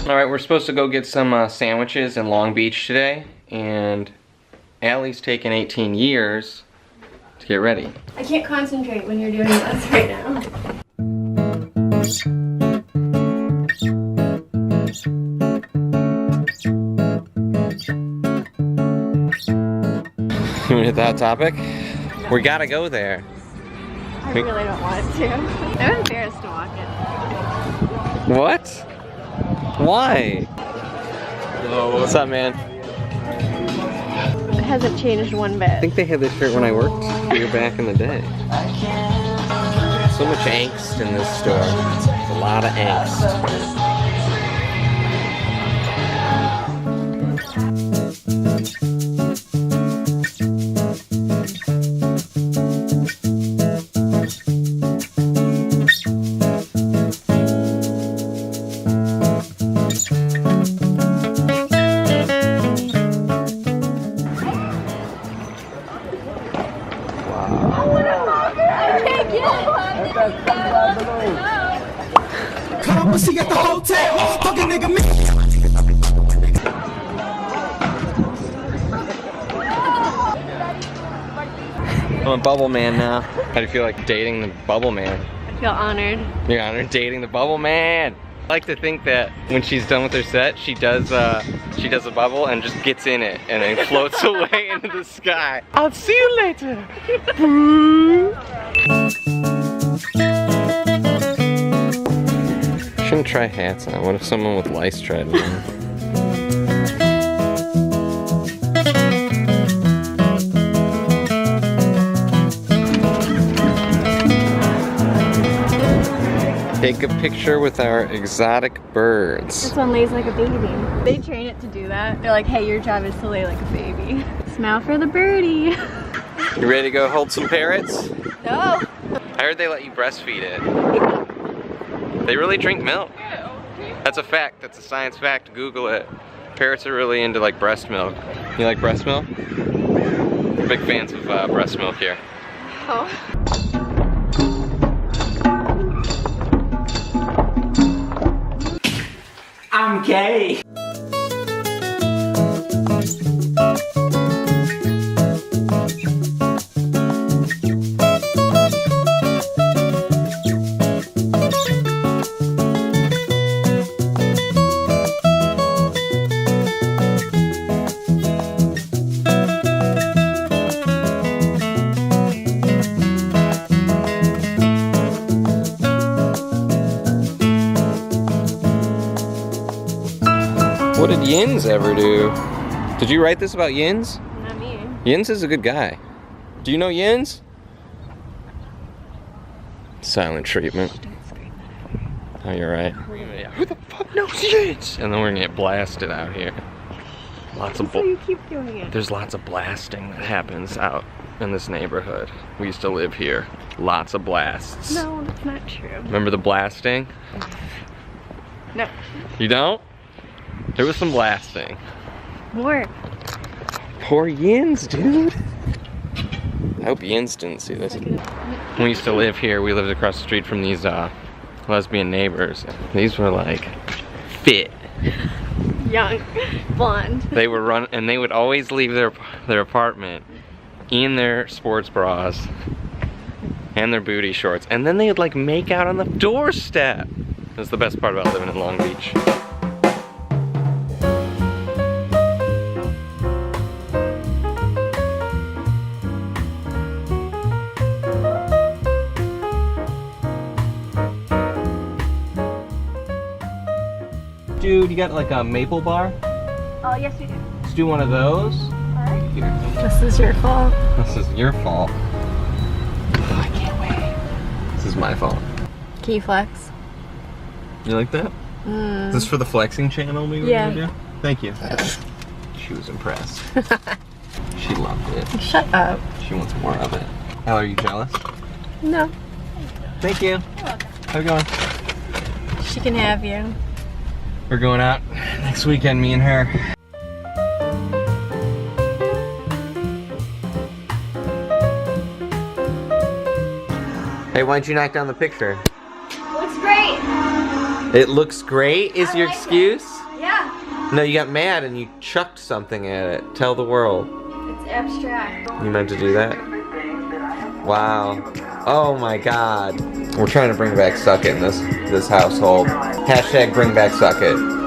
Alright, we're supposed to go get some sandwiches in Long Beach today, and Allie's taken 18 years to get ready. I can't concentrate when you're doing this right now. You wanna hit that topic? No. We gotta go there. I really don't want to. I'm embarrassed to walk in. What? Why? Hello. What's up, man? It hasn't changed one bit. I think they had this shirt when I worked here back in the day. So much angst in this store. There's a lot of angst. Come see at the hotel. Fucking nigga me. I'm a bubble man now. How do you feel like dating the bubble man? I feel honored. You're honored dating the bubble man. I like to think that when she's done with her set, she does a bubble and just gets in it and then floats away into the sky. I'll see you later. Shouldn't try hats on. What if someone with lice tried one? Take a picture with our exotic birds. This one lays like a baby. They train it to do that. They're like, hey, your job is to lay like a baby. Smile for the birdie. You ready to go hold some parrots? No. I heard they let you breastfeed it. They really drink milk. That's a fact. That's a science fact. Google it. Parrots are really into like breast milk. You like breast milk? We're big fans of breast milk here. Oh. I'm gay. What did Yins ever do? Did you write this about Yins? Not me. Yins is a good guy. Do you know Yins? Silent treatment. Oh, you're right. Who the fuck knows Yins? And then we're gonna get blasted out here. Lots of So you keep doing it. There's lots of blasting that happens out in this neighborhood. We used to live here. Lots of blasts. No, that's not true. Remember the blasting? No. You don't? There was some blasting. More. Poor Yins, dude. I hope Yins didn't see this. When we used to live here, we lived across the street from these lesbian neighbors. These were like fit. Young. Blonde. They were and they would always leave their apartment in their sports bras and their booty shorts. And then they would like make out on the doorstep. That's the best part about living in Long Beach. Dude, you got like a maple bar? Oh, yes we do. Let's do one of those. Alright. This is your fault. This is your fault. Oh, I can't wait. This is my fault. Can you flex? You like that? Is this for the flexing channel we were gonna do? Thank you. She was impressed. She loved it. Shut up. She wants more of it. How are you jealous? No. Thank you. How's it going? She can have you. We're going out next weekend, me and her. Hey, why don't you knock down the picture? Looks great. It looks great is your excuse? No, you got mad and you chucked something at it. Tell the world. It's abstract. You meant to do that? Wow. Oh my god. We're trying to bring back Suck It in this household. Hashtag bring back Suck It.